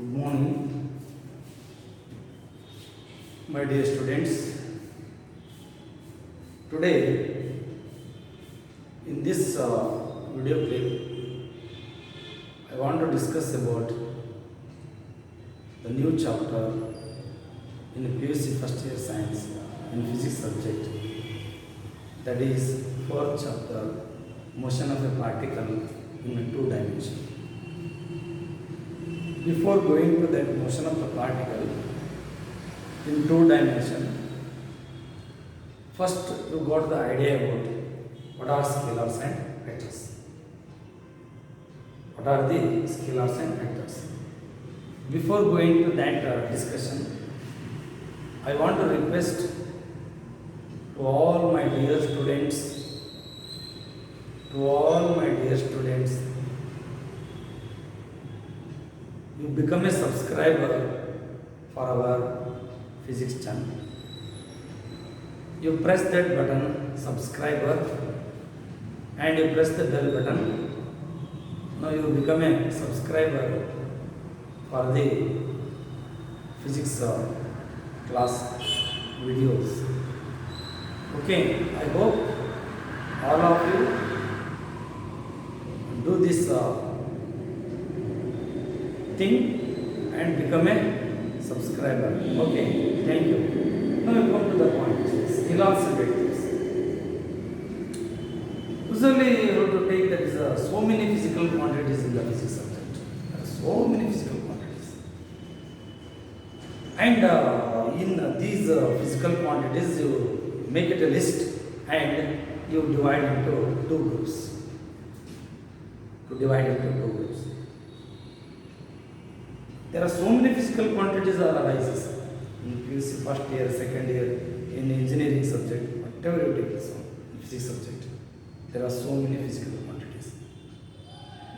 Good morning, my dear students. Today, in this video clip, I want to discuss about the new chapter in the PUC first year science in physics subject. That is fourth chapter, motion of a particle in a two dimension. Before going to that motion of the particle in two dimension, first you got the idea about what are scalars and vectors. What are the scalars and vectors? Before going to that discussion, I want to request to all my dear students, you become a subscriber for our physics channel. You press that button, subscriber, and you press the bell button. Now you become a subscriber for the physics class videos. Okay, I hope all of you do this thing and become a subscriber. Okay, thank you. Now we come to the point. Scalars and vectors. Usually you have to take that is so many physical quantities in the physics subject. There are so many physical quantities. And in these physical quantities you make it a list and you divide into two groups. There are so many physical quantities that arises in PUC first year, second year, in engineering subject, whatever you take so in physics subject. There are so many physical quantities.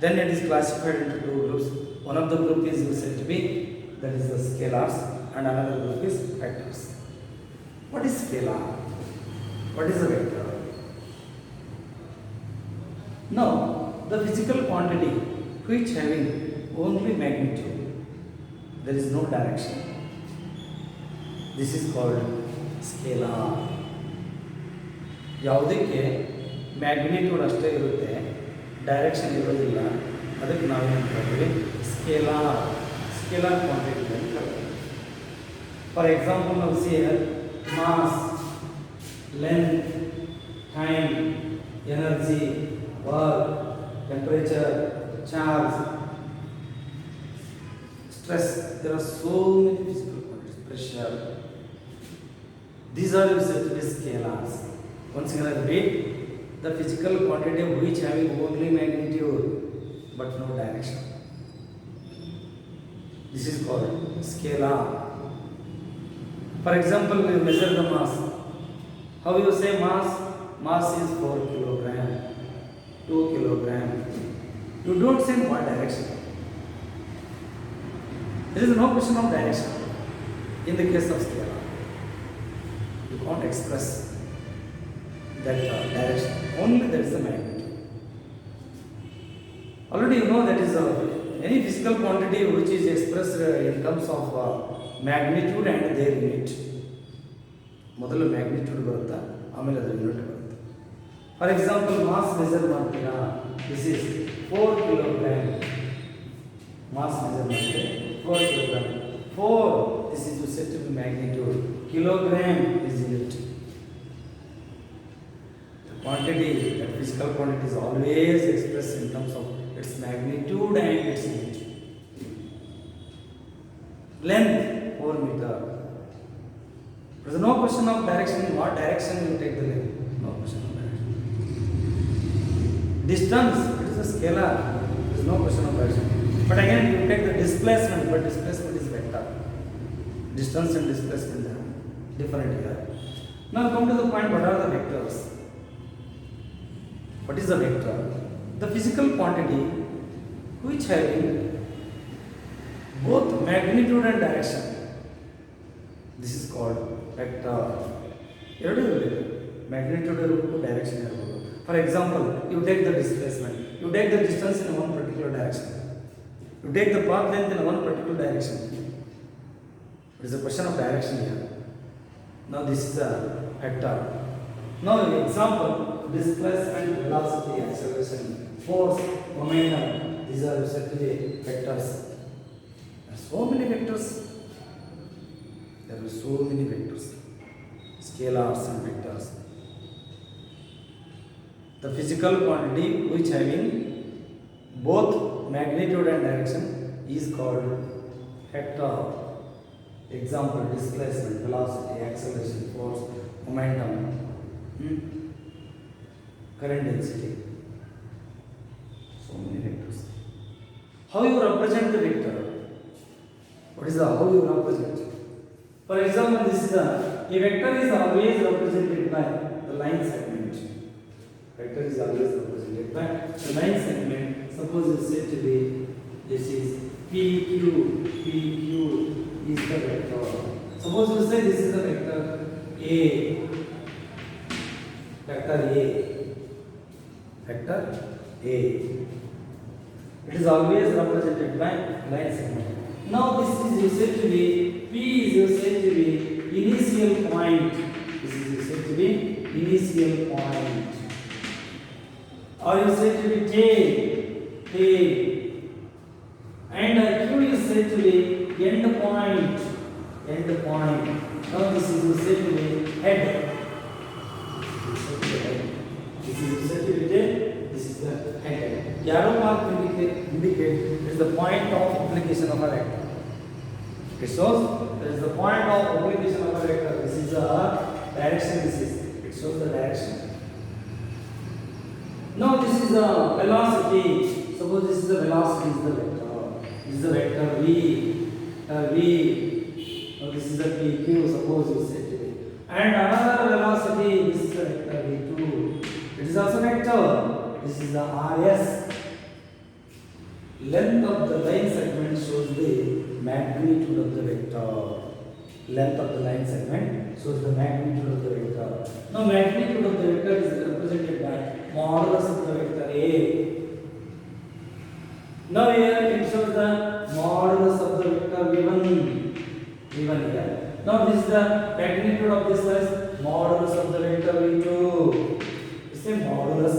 Then it is classified into two groups. One of the group is said to be, that is the scalars, and another group is vectors. What is scalar? What is a vector? Now, the physical quantity which having only magnitude, there is no direction. This is called scalar. ಯಾವುದಕ್ಕೆ magnitude ಅಷ್ಟೇ ಇರುತ್ತೆ, direction ಇರೋದಿಲ್ಲ, ಅದಕ್ಕೆ ನಾವೇನು ಹೇಳ್ತೀವಿ scalar quantity ಅಂತ ಹೇಳ್ತೀವಿ. For example ನಾವು see mass, length, time, energy, work, temperature, charge, stress. There are so many physical quantities. Pressure. These are said to be scalars. Once again I repeat, the physical quantity which having only magnitude but no direction. This is called scalar. For example, we measure the mass. How you say mass? Mass is 4 kilogram, 2 kilogram. You don't say in what direction. There is no question of direction in the case of scalar. You can't express that direction. Only there is a magnitude. Already you know that is any physical quantity which is expressed in terms of magnitude and their unit. ಮೊದಲು magnitude ಬರುತ್ತಾ, ಆಮೇಲೆ ಅದರ unit ಬರುತ್ತೆ. For example mass measure ಮಾಡ್ತೀರಾ, this is 4 kilogram. Mass measure ಮಾಡ್ತೀರಾ 4 kilogram. 4, this is said to be magnitude. Kilogram is unit. The quantity, that physical quantity is always expressed in terms of its magnitude and its unit. Length 4 meter. There is no question of direction. In what direction you take the length? No question of direction. Distance, it is a scalar. There is no question of direction. But again, you take the displacement, but displacement is vector. Distance and displacement are different here. Now come to the point, what are the vectors? What is a vector? The physical quantity which having both magnitude and direction. This is called vector. Magnitude and direction. For example, you take the displacement, you take the distance in one particular direction. You take the path length in one particular direction. It is a question of direction here. Now this is a vector. Now example, displacement, velocity, acceleration, force, momentum. These are said to be vectors. There are so many vectors. There are so many vectors. Scalars and vectors. The physical quantity which having both magnitude and direction is called vector. Example, displacement, velocity, acceleration, force, momentum, current density. So many vectors. How you represent the vector? What is the how you represent? For example, this is a vector is always represented by the line segment. Vector is always represented by the line segment. Suppose you say to be this is PQ is the vector. Suppose you say this is the vector A. Vector A. Vector A. It is always represented by line segment. Now this is said to be P is said to be initial point. This is said to be initial point. Or you said to be tail. And Q is said to be end point. Now this is said to be head. This is said to be tail. This is the head. Arrow mark indicate is the point of application of a vector. It shows there is the point of application of a vector. This is the direction. It shows the direction. Now this is the velocity. Suppose this is the velocity is the vector. This is the vector V. Now this is the PQ. Suppose you say to be. And another velocity. This is the vector V2. It is also vector. This is the RS. Length of the line segment shows the magnitude of the vector. Length of the line segment shows the magnitude of the vector. Now magnitude of the vector is represented by modulus of the vector A. Now here it shows the modulus of the vector V1 here. Now this is the magnitude of this as modulus of the vector V2. It's a modulus.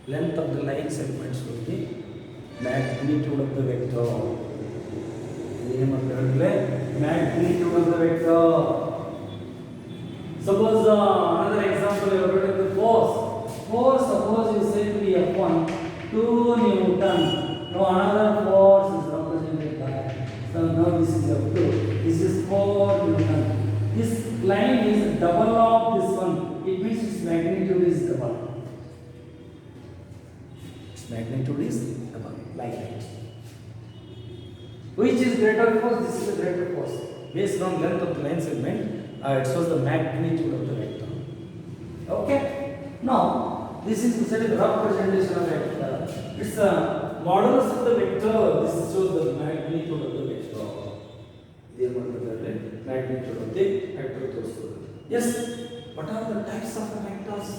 Length of the line segment shows the magnitude of the vector. Magnitude of the vector. Suppose another example you have got the force. Force, suppose you say to be F1, 2 Newton. Now another force is represented by. So now this is F2. This is 4 Newton. This line is double of this one. It means its magnitude is double. Its magnitude is double, like that. Which is greater force? This is a greater force. Based on length of the line segment, it shows the magnitude of the vector. Okay. Now, this is considered the representation of vector. It's a modulus of the vector. This shows the magnitude of the vector. Magnitude of the vector. Yes. What are the types of vectors?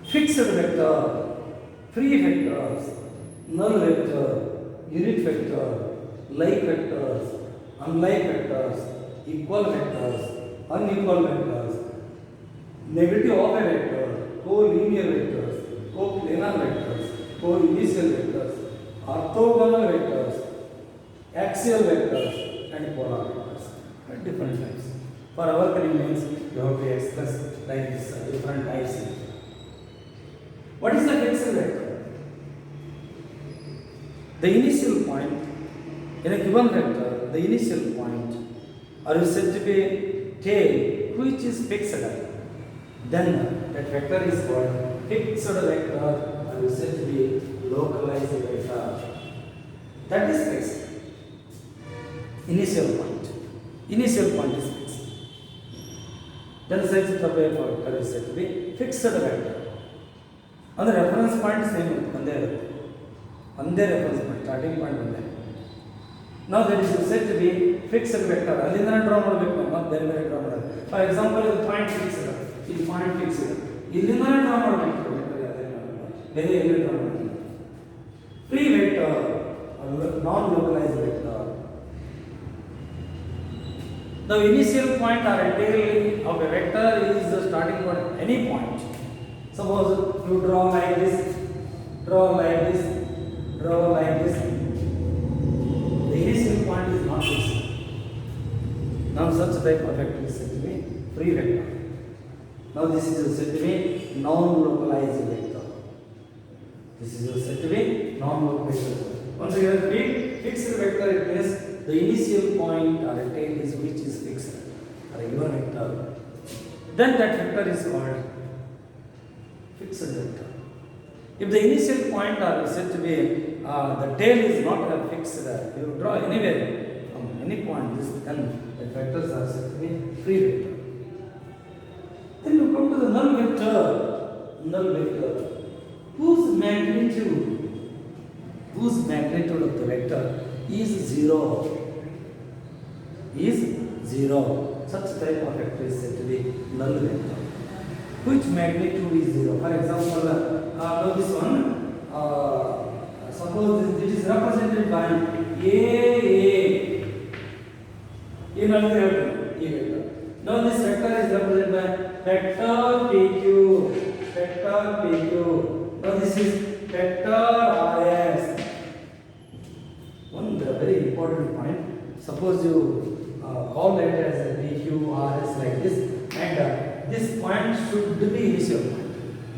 Fixed vector, free vectors, null vector, unit vector, like vectors, unlike vectors, equal vectors, unequal vectors, negative of a vector, co-linear vectors, co-planar vectors, co-initial vectors, orthogonal vectors, axial vectors, and polar vectors. Different types. For our convenience, you have to express like this different types. What is the fixed vector? The initial point in a given vector, the initial point, are said to be tail, which is fixed. Then that vector is called fixed vector, or is said to be localized vector. That is fixed. Initial point. Initial point is fixed. Then the size of the vector is said to be fixed vector. And the reference point is same. One reference point, starting point one. Now that is said to be fixed vector. Allinda draw ಮಾಡಬೇಕು ಮತ್ತೆ ಬೇರೆ ಬೇರೆ draw ಮಾಡಬೇಕು. For example, ಇದು point fixed. ಇದು point fixed. ಇಲ್ಲಿಂದ draw ಮಾಡಬೇಕು vector ಯಾವ್ದೇ ಬೇರೆ ಎಲ್ಲಿ ಡ್ರಾ ಮಾಡಿಲ್ಲ. Free vector non localised vector. The initial point or tail of a vector is the starting point at any point. Suppose you draw like this, draw like this, draw like this. The initial point is not fixed. Now such type of vector is said to be free vector. Now this is said to be non-localized vector. This is said to be non-localized vector. Once again, read fixed vector, it means the initial point or a tail is which is fixed or a given vector. Then that vector is called fixed vector. If the initial point or said to be the tail is not fixed, you draw anywhere from any point, this then the vectors are said to be free vector. Then you come to the null vector. Null vector, whose magnitude of the vector is zero. Is zero. Such type of vector is said to be null vector. Which magnitude is zero? For example, now this one, suppose this is represented by A null vector. Now this vector is represented by vector PQ. Now this is vector RS. One very important point. Suppose you call it as a PQRS like this, and this point should be initial point.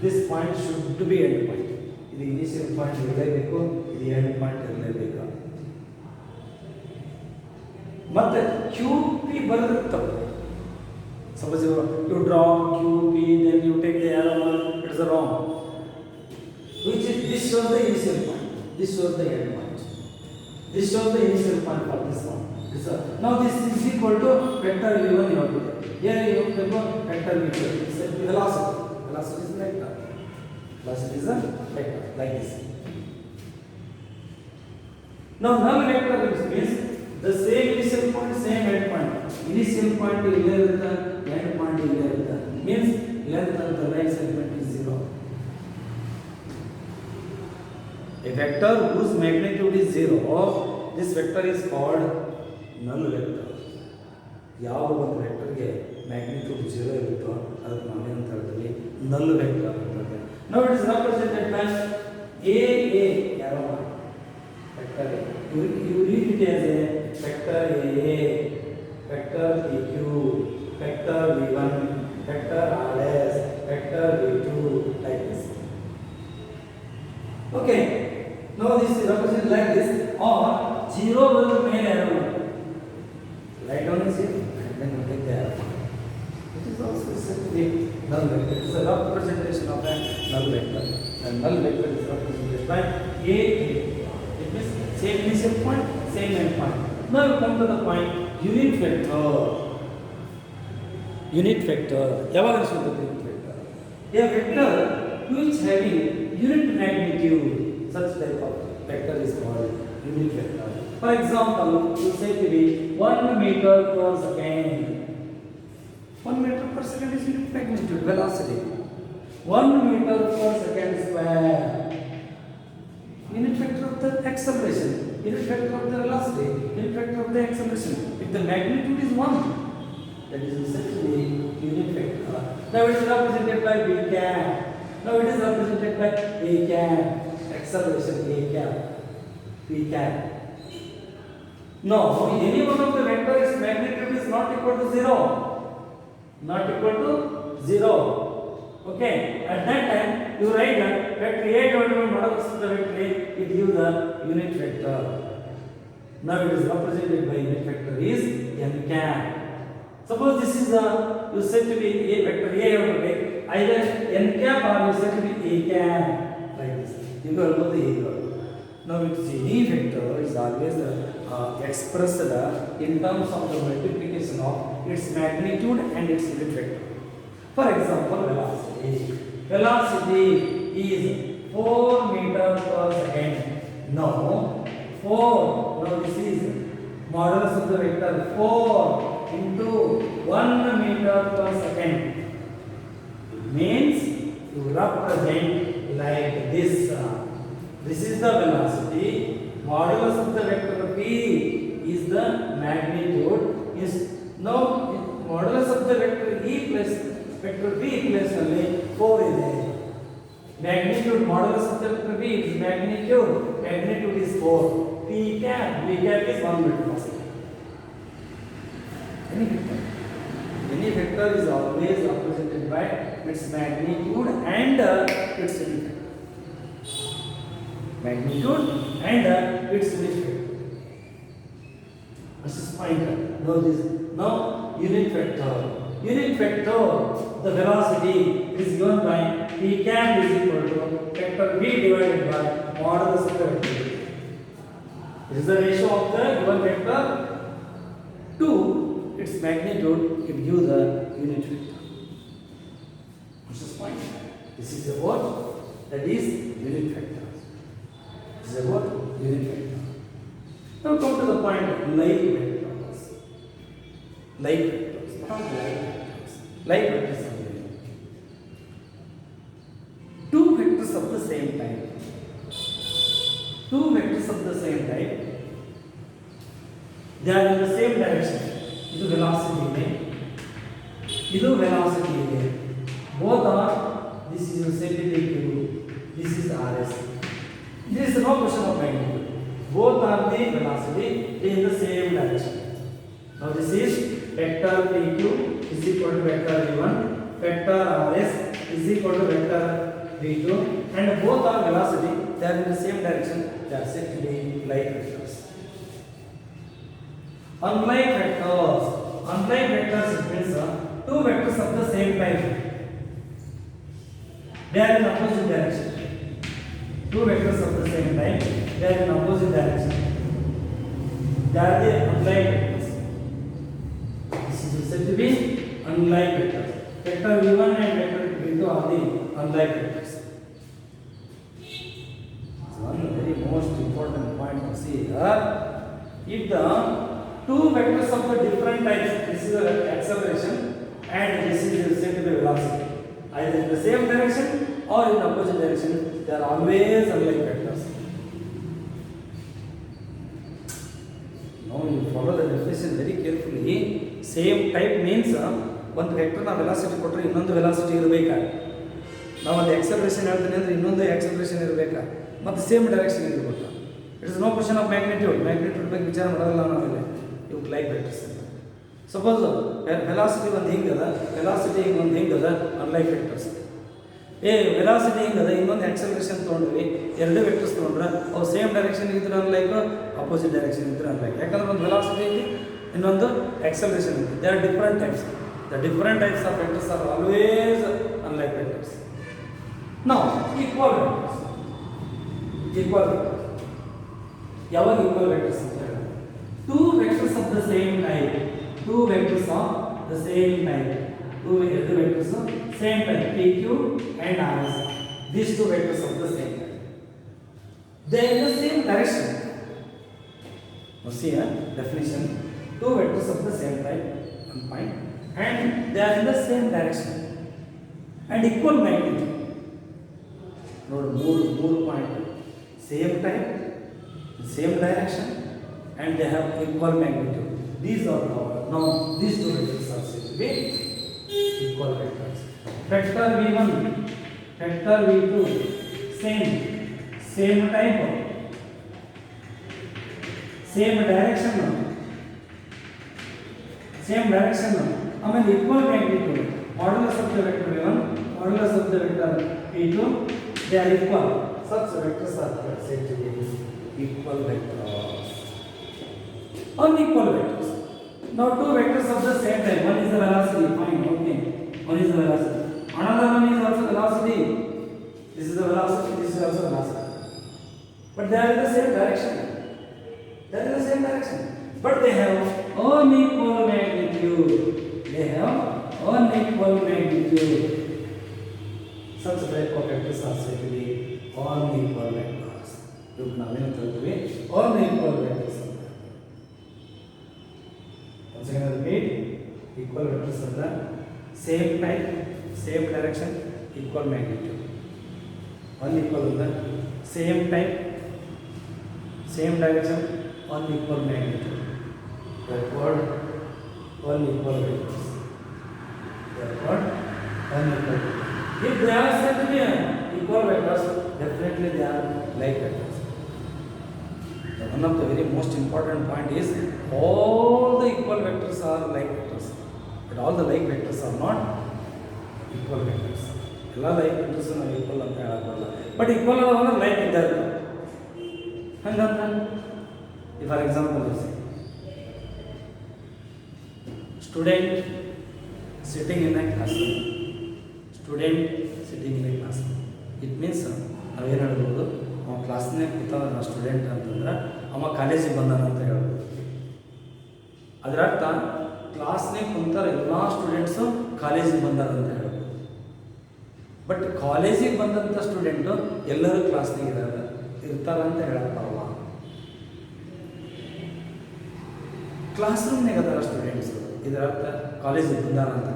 This point should be end point. This initial point ಇರಲೇಬೇಕು, ಇದು end point ಇರಲೇಬೇಕು. ಮತ್ತೆ QP ಬರೆದ್ರೆ ತಪ್ಪು. Suppose you draw QP, then you take the arrow one, it is wrong. Which is this shows the initial point. This shows the end point. This shows the initial point for this one. Now this is equal to vector v1 you have to get. Here you have to go vector v2. It's a velocity. Velocity is vector. Velocity is a vector like this. Now null vector means the same initial point, same end point. Initial point is the end point is means length of the line segment is 0. A vector whose magnitude is 0, this vector is called null vector. ಯಾವ ಒಂದು ವೆಕ್ಟರ್ಗೆ magnitude 0 ಇರುತ್ತೋ ಅದಕ್ಕೆ ನಾವೇನಂತ ಹೇಳ್ತೀವಿ null vector ಅಂತ ಹೇಳ್ತೀವಿ. Now it is represented by AA arrow vector. You read it as a vector AA, vector PQ, vector V1, vector RS, vector V2 like this. Okay. Now this is represented like this, or 0 will be main arrow. Write down is here and then you take the arrow. It is also said to be null vector. It is a representation of a null vector. And null vector is represented by A. It means same initial point, same end point. Now you come to the point unit vector. Unit vector. ಯಾವಾಗ ಅನಿಸುತ್ತೆ unit vector? A vector which having unit magnitude. Such type of vector is called unit vector. For example, you say to be 1 meter per second. 1 meter per second is unit magnitude, velocity. 1 meter per second square. Unit vector of the acceleration. Unit vector of the velocity. Unit vector of the acceleration. If the magnitude is 1, that is essentially unit vector. Now it is represented by B cap. Now it is represented by A cap. Acceleration A cap, P cap. No, any one of the vectors magnitude is not equal to 0. Not equal to 0. Okay. At that time, you write that vector A divided by modulus of the vector A, it gives the unit vector. Now it is represented by unit vector is n cap. Suppose this is you said to be A vector A, you have to take either n cap or you said to be A cap like this. You go to the equal. Now it's any vector is always expressed in terms of the multiplication of its magnitude and its unit vector. For example, velocity. Velocity is 4 meters per second. Now 4. Now this is modulus of the vector 4 into 1 meter per second. It means you represent a like this. This is the velocity. Modulus of the vector p is the magnitude. Is now modulus of the vector e plus vector p plus only 4 ಇದೆ. Magnitude modulus of the vector p is magnitude. Magnitude is 4. P cap is 1 meter per second. Any vector is always represented by its magnitude and its unit vector. Magnitude and its unit vector. This is pointer. Now unit vector. Unit vector, the velocity is given by p cap is equal to vector v divided by modulus of the vector. This is the ratio of the given vector to its magnitude. It gives the unit vector. This is point. This is about that is unit vector. This is about unit vector. Now come to the point of like vectors. Like vectors. Not like vectors. Like vectors are there. Two vectors of the same type. Two vectors of the same type. They are in the same direction. ಇದು velocity ಇದೆ, ಇದು velocity ಇದೆ. Both are, this is centimeter cube, this is rs. There is no question of magnitude. Both are the velocity, they in the same direction. Now this is vector pq is equal to vector v1, vector rs is equal to vector v2, and both are velocity, they are in the same direction. They are said to be like vectors. Unlike vectors it means two vectors of the same type. They are in opposite direction. Two vectors of the same type, they are in opposite direction. They are the unlike vectors. This is said to be unlike vectors. Vector v1 and vector v2 are the unlike vectors. One very most important point to see here. If the two vectors of the different types, this is the acceleration and this is said to be velocity, either in the same direction or in opposite direction, they are always unlike vectors. Now you follow the definition very carefully. Same type means ಒಂದು vector ನಾವು velocity ಕೊಟ್ಟರೆ ಇನ್ನೊಂದು velocity ಇರಬೇಕಾ, ನಾವು ಒಂದು acceleration ಹೇಳ್ತೀನಿ ಅಂದರೆ ಇನ್ನೊಂದು ಎಕ್ಸಲರೇಷನ್ ಇರಬೇಕಾ, ಮತ್ತು ಸೇಮ್ ಡೈರೆಕ್ಷನ್ ಇರಬೇಕು. It is no question of magnitude ಬಗ್ಗೆ ವಿಚಾರ ಮಾಡೋದಿಲ್ಲ ನಾವಿಲ್ಲಿ. ಇವು ಲೈಕ್ ವೆಕ್ಟರ್ಸ್ ಅಂತ. ಸಪೋಸ್ ವೆಲಾಸಿಟಿ ಒಂದು ಹಿಂಗದ, ವೆಲಾಸಿಟಿ ಒಂದು ಹಿಂಗದ, ಅನ್ಲೈಕ್ ವೆಕ್ಟರ್ಸ್. ವೆಲಾಸಿಟಿ ಹಿಂಗದ, ಇನ್ನೊಂದು ಎಕ್ಸಲರೇಷನ್ ತೊಗೊಂಡ್ರಿ, ಎರಡು ವೆಕ್ಟರ್ಸ್ ತೊಗೊಂಡ್ರೆ ಅವು ಸೇಮ್ ಡೈರೆಕ್ಷನ್ ಇದ್ರೆ ಅನ್ಲೈಕ್, ಅಪೋಸಿಟ್ ಡೈರೆಕ್ಷನ್ ಇದ್ರೆ ಅನ್ಲೈಕ್. ಯಾಕಂದ್ರೆ ಒಂದು ವೆಲಾಸಿಟಿ ಇದೆ, ಇನ್ನೊಂದು ಎಕ್ಸಲರೇಷನ್ ಇದೆ. They are different types. The different types of vectors are always unlike vectors. ನಾವು ಈಕ್ವಲ್ ವೆಕ್ಟರ್ಸ್. ಈಕ್ವಲ್ ವೆಕ್ಟರ್ಸ್ ಯಾವಾಗ ಈಕ್ವಲ್ ವೆಕ್ಟರ್ಸ್ ಅಂತ ಹೇಳಿ? Two vectors of the same type. Two vectors of the same type. Two vectors of same type. PQ and RS. These two vectors of the same type. They are in the same direction. Now see here definition. Two vectors of the same type. One point. And they are in the same direction and equal magnitude. Note more point. Same type, same direction, and they have equal magnitude. These are now these two vectors are said to be equal vectors. Vector v1, vector v2, same type, same direction. I mean equal magnitude. Modulus of the vector v1, modulus of the vector v2, they are equal. Such vectors are said to be equal vectors. Unequal vectors. Now two vectors of the same type. One is the velocity. Fine. Okay. One is the velocity. Another one is also velocity. This is the velocity. This is also velocity. But they are in the same direction. They are in the same direction. But they have unequal magnitude. They have unequal magnitude. Such type of vectors are said to be unequal vectors. Look now, we have unequal vectors. Once again, I repeat, equal vectors are the same type, same direction, equal magnitude. unequal ಅಂದರೆ same time, same direction, unequal magnitude. They are called unequal vectors. They are called unequal vectors. If they are said to be equal vectors, definitely they are like vectors. One of the very most important point is all the equal vectors are like vectors, but all the like vectors are not equal vectors. ಎಲ್ಲ like vectors ನಾವು equal ಅಂತ ಹೇಳೋಕ್ಕಲ್ಲ, but equal ಅಂದ್ರೆ like ಇದ್ದಾರೆ ಹಂಗಂತ. For example student sitting in a class room, student sitting in a class room, it means ನಾವೇನು ಹೇಳ್ಬೋದು, ಅವ ಕ್ಲಾಸ್ನಾಗ ಕೂತಾನ student ಅಂತಂದ್ರೆ ಅವ ಕಾಲೇಜಿಗೆ ಬಂದಾನ ಅಂತ ಹೇಳ್ಬೋದು. ಅದರ ಅರ್ಥ ಕ್ಲಾಸ್ನಾಗ ಕುಂತಾರ ಎಲ್ಲ ಸ್ಟೂಡೆಂಟ್ಸು ಕಾಲೇಜಿಗೆ ಬಂದಾರ ಅಂತ ಹೇಳ್ಬೋದು. ಬಟ್ ಕಾಲೇಜಿಗೆ ಬಂದಂಥ ಸ್ಟೂಡೆಂಟು ಎಲ್ಲರೂ ಕ್ಲಾಸ್ನಾಗ ಇರ್ತಾರಂತ ಹೇಳಕ್ಕಾಗಲ್ಲ. ಕ್ಲಾಸ್ ರೂಮ್ನಾಗ ಅದಾರ ಸ್ಟೂಡೆಂಟ್ಸು, ಇದರ ಅರ್ಥ ಕಾಲೇಜಿಗೆ ಬಂದಾರ ಅಂತ.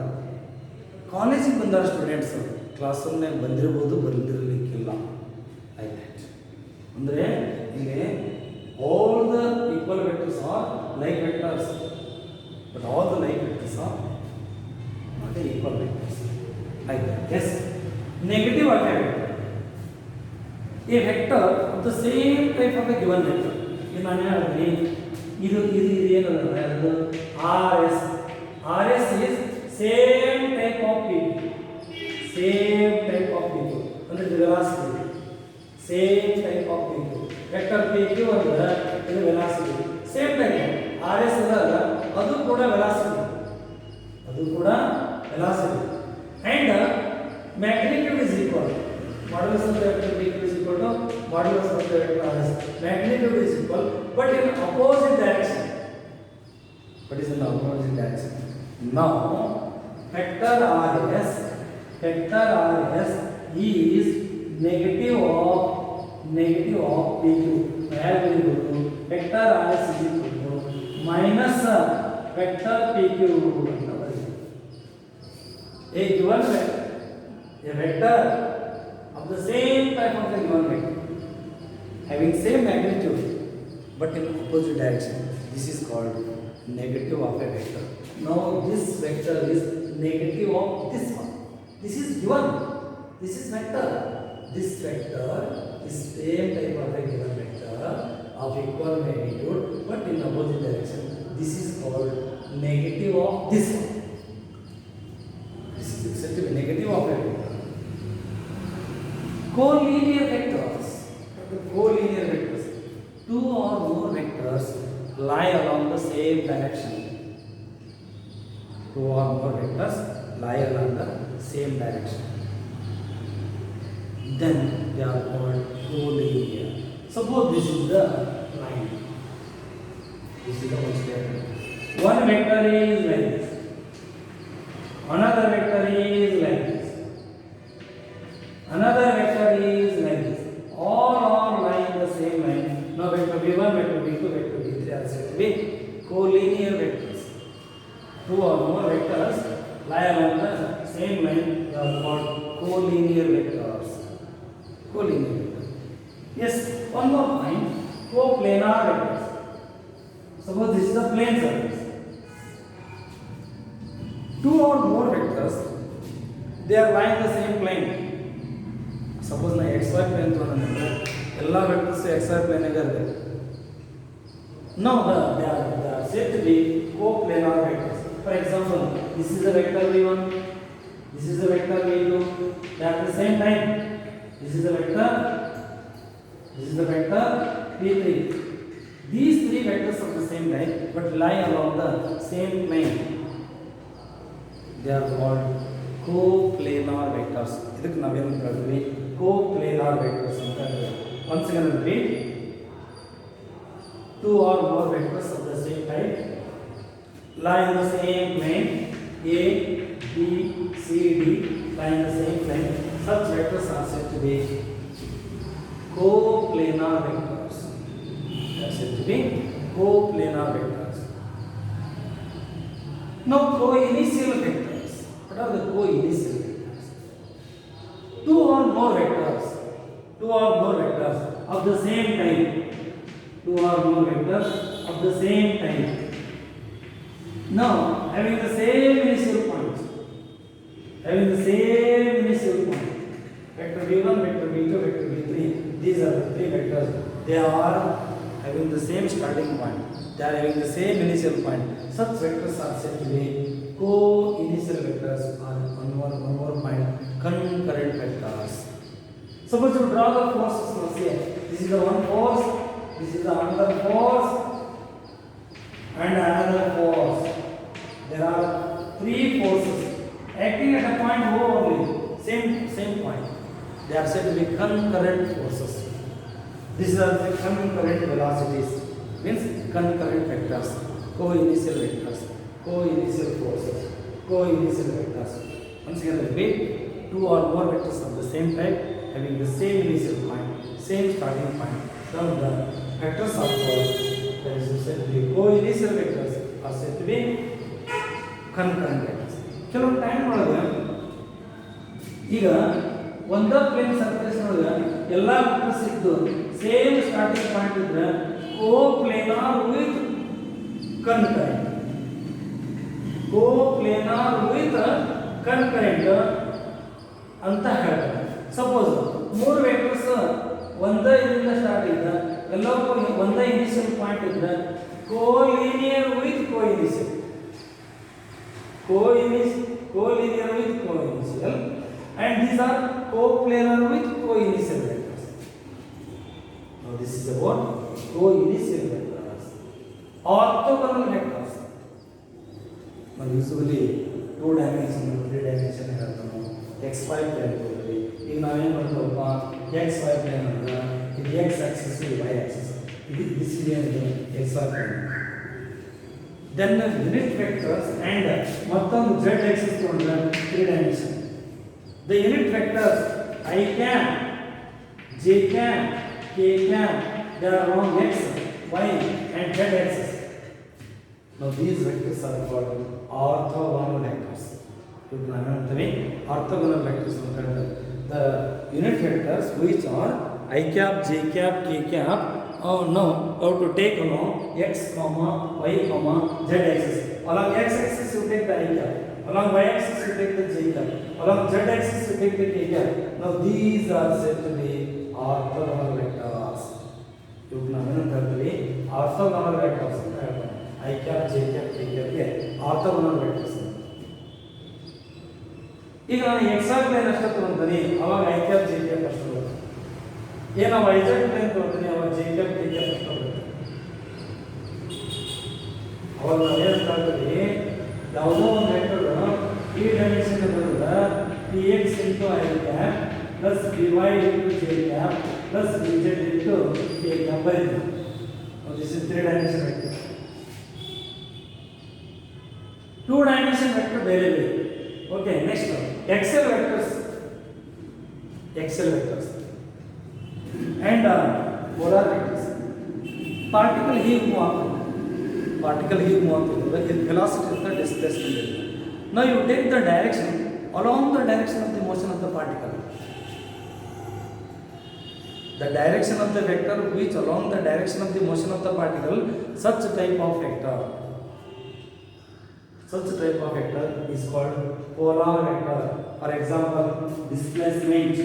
ಕಾಲೇಜಿಗೆ ಬಂದಾರ ಸ್ಟೂಡೆಂಟ್ಸು ಕ್ಲಾಸ್ ರೂಮ್ನಾಗ ಬಂದಿರ್ಬೋದು, ಬಂದಿರಲಿಕ್ಕಿಲ್ಲ. Like that. ಅಂದರೆ ಇಲ್ಲಿ all the equal vectors are like vectors, but all the like vectors are not equal vectors. Like that. Yes, negative of a vector. A vector of the same type of a given vector. ಇದು ನಾನು ಹೇಳಿದ್ರಿ, ಇದು ಏನಂದ್ರೆ ಅದು RS. RS is same type of people. Same type of people. ಅಂದರೆ velocity. Same type of people. Vector PQ ಅಂದ್ರೆ ಇದು velocity. Same type. RS ಇರಲ್ಲ, ಅದು ಕೂಡ velocity. ಅದು ಕೂಡ velocity. And magnitude is equal. Modulus of the vector PQ is equal to modulus of the vector RS. Magnitude is equal, but in opposite direction. What is in the opposite direction? Now, vector RS is negative of PQ. Where will you go to? Vector RS is equal to minus vector PQ. A given vector. A vector of the same type of a given vector having same magnitude but in opposite direction, this is called negative of a vector. Now this vector is negative of this one. This is given, this is vector. This vector is same type of a given vector of equal magnitude but in opposite direction. This is called negative of this one. This is said to be negative of a vector. Collinear vectors. Collinear vectors. Two or more vectors lie along the same direction. Two or more vectors lie along the same direction. Then they are called collinear. Suppose this is the line. This is the one statement. One vector is like this. Another vector is like this. Another vector is like this. All are lying the same line. Now vector V1, vector V2, vector V3 are said to be collinear vectors. Two or more vectors lie along the same line. They are called collinear vectors. Collinear vectors. Yes, one more point. Coplanar vectors. Suppose this is the plane surface. Two or more vectors, they are lying the same plane. Suppose na xy plane ತಗೊಂಡ್ರೆ ಎಲ್ಲ vectors xy plane ಗೆ ಇರುತ್ತೆ. Now they are said to be coplanar vectors. For example, this is the vector v1, this is the vector v2. They are at the same time. This is the vector p3. These three vectors are the same line but lie along the same plane. They are called coplanar vectors. ಇದಕ್ಕೆ ನಾವೇನು ಹೇಳ್ತೀವಿ? Coplanar vectors ಅಂತ ಹೇಳ್ತೀವಿ. Once again repeat. Two or more vectors of the same type lie in the same plane. A, B, C, D lie in the same plane. Such vectors are said to be coplanar vectors. They are said to be coplanar vectors. Now co-initial vectors. What are the co-initial vectors? Two or more vectors or more vectors of the same type. Two or more vectors of the same type. Now, having the same initial point, vector v1, vector v2, vector v3, these are the three vectors. They are having the same starting point. They are having the same initial point. Such vectors are said to be co-initial vectors or one more point, concurrent vectors. Suppose you draw the forces now here. This is the one force, this is the another force, and another force. There are three forces acting at a point O only, same point. They are said to be concurrent forces. These are the concurrent velocities, means concurrent vectors, co-initial vectors, co-initial forces, co-initial vectors. Once again repeat, two or more vectors of the same type having the same initial point, same starting point. Now the vectors are called, that is said to be co-initial vectors are said to be concurrent vectors. ಕೆಲವು time ಒಳಗೆ ಈಗ ಒಂದೇ plane surface ಒಳಗೆ ಎಲ್ಲ vectors ಇದ್ದು sem starting point ಇದ್ರೆ co-planar with concurrent. Co-planar with concurrent ಅಂತ ಹೇಳ್ತಾರೆ. ಸಪೋಸ್ ಮೂರು ವೆಕ್ಟರ್ಸ್ ಒಂದೇ ಇದರಿಂದ ಸ್ಟಾರ್ಟ್ ಇದ್ದ ಎಲ್ಲವೂ ಒಂದೇ ಇನಿಷಿಯಲ್ ಪಾಯಿಂಟ್ ಇದ್ರೆ co-linear with co-initial. Co-linear with co-initial, and these are co-planar with co-initial vectors. Now this is about co-initial vectors. Orthogonal vectors. Now usually 2 dimension, 3 dimension ಹೇಳ್ತಾನೆ x5 plane ಹೋಗ್ತೀವಿ. ಈಗ ನಾವೇನು ಮಾಡ್ತೀವಪ್ಪ x5 plane ಅಂದ್ರೆ ಇದು x axis ಇದು y axis. ಇದು this is x5 plane. Then the unit vectors and ಮತ್ತೊಂದು z axis ತಗೊಂಡ್ರೆ 3 dimension. The unit vectors I cap, j cap, k cap, they are along x, y and z axis. Now these vectors are called orthogonal vectors. Orthogonal vectors. The unit vectors which are I cap, j cap, k cap. Now how to take x, y, z axis. Along x axis you take the I cap. Along y axis you take the j cap. Along z axis you take the k cap. Now these are said to be orthogonal vectors. Orthogonal vectors. I cap, j cap, k cap. Orthogonal vectors. ಈಗ ನಾನು x plane ಅಷ್ಟೇ ತಗೊಂತೀನಿ, ಅವಾಗ I cap, j cap ಅಷ್ಟೇ ಬರುತ್ತೆ. ಏನು y z plane ತಗೊಂತೀನಿ, ಅವಾಗ j cap, k cap ಅಷ್ಟೇ ಬರುತ್ತೆ. ಅವಾಗ ನಾವು ಏನು ಮಾಡ್ತೀವಿ, ಯಾವುದೋ ಒಂದು ವೆಕ್ಟರ್ 3 ಡೈಮೆನ್ಷನ್ ಬರುತ್ತೆ, px into I cap plus py into j cap plus pz into k cap ಬರುತ್ತೆ. This is 3 dimension vector. 2 dimension vector ಬೇರೆ ಬೇರೆ. Okay, next one. Axial vectors and polar vectors. Particle ಹೀಗೆ move ಆಗ್ತದೆ, its velocity is the displacement. Now you take the direction along the direction of the motion of the particle. The direction of the vector which along the direction of the motion of the particle, such type of vector is called polar vector. For example, displacement,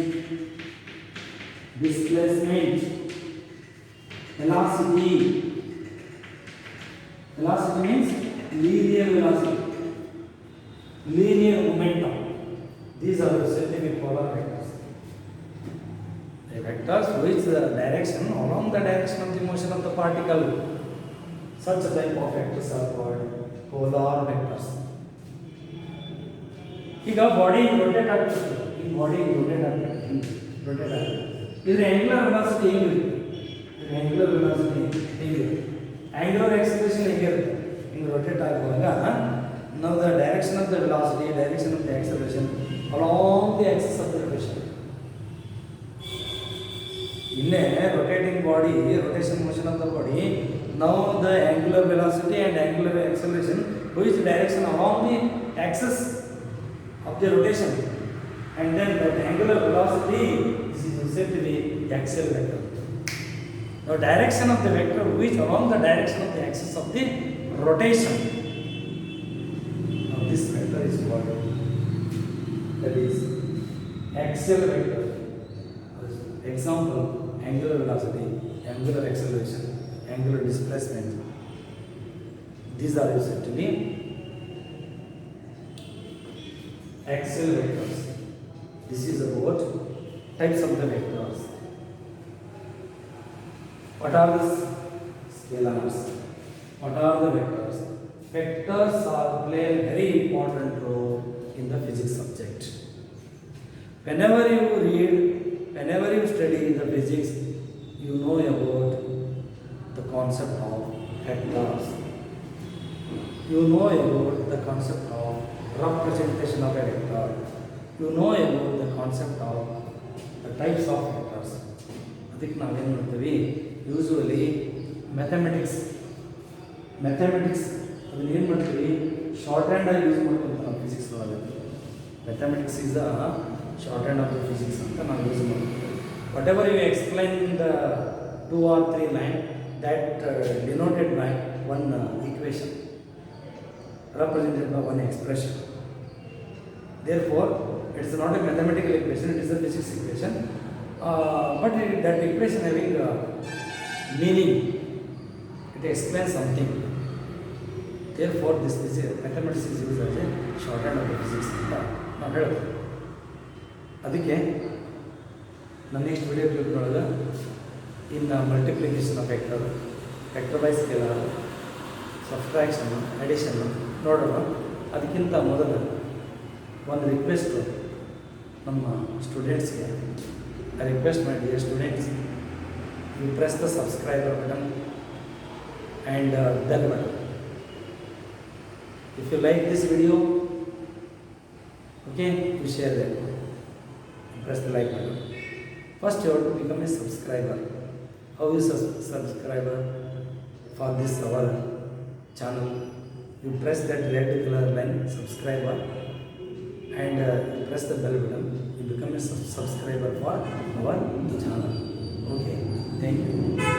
velocity means linear velocity, linear momentum. These are said to be polar vectors. The vectors which the direction along the direction of the motion of the particle, such type of vectors are called polar vectors. ಈಗ body rotate ಆಗ್ತದೆ, ಇದ್ರ angular velocity ಹೇಗಿರುತ್ತೆ, angular acceleration ಹೇಗಿರುತ್ತೆ, ಹಿಂಗೆ rotate ಆಗುವಾಗ ನಾವು the direction of the velocity, direction of the acceleration along the Axis of the rotation. ಇಲ್ಲೇ rotating body, rotation motion of the body, now the angular velocity and angular acceleration, which direction along the axis of the rotation, and then that angular velocity is said to be axial vector. The direction of the vector which along the direction of the axis of the rotation of this vector is called, that is axial vector. Example, angular velocity, angular acceleration, angular displacement. These are said to be axial vectors. This is about types of the vectors. What are the scalars? What are the vectors? Vectors play a very important role in the physics subject. Whenever you read, whenever you study the physics, you know about the concept of vectors. You know about the concept of representation of a vector. You know about the concept of the types of vectors. ಅದಕ್ಕೆ ನಾವೇನು ಮಾಡ್ತೀವಿ, usually mathematics ಅದನ್ನ ಏನು ಮಾಡ್ತೀವಿ, short hand ಆಗಿ use ಮಾಡ್ತೀವಿ ನಾವು physics ಒಳಗೆ. Mathematics is a shorthand of the physics ಅಂತ ನಾವು ಯೂಸ್ ಮಾಡ್ತೀವಿ. Whatever you explain the 2 or 3 line that denoted by one equation, represented by one expression. Therefore, it is not a mathematical equation, it is a physics equation. But that equation having meaning, it explains something. Therefore, this mathematics is used as a shorthand of the physics ಅಂತ ನಾವು ಹೇಳೋದು. ಅದಕ್ಕೆ ನನ್ನ next video ಕ್ಲಿಪ್ನೊಳಗೆ ಇನ್ನು multiplication of vector by scalar, ಸಬ್ಟ್ರಾಕ್ಷನ್ನು, ಅಡಿಷನ್ನು ನೋಡೋಣ. ಅದಕ್ಕಿಂತ ಮೊದಲು ಒಂದು ರಿಕ್ವೆಸ್ಟು ನಮ್ಮ ಸ್ಟೂಡೆಂಟ್ಸ್ಗೆ. I request my dear students, you press the subscriber button and bell button. If you like this video, okay, you share that. Press the like button. First you have to become a subscriber. How is a subscriber for this our channel? You press that red color line, subscriber, and you press the bell button. You become a subscriber for our channel. Okay, thank you.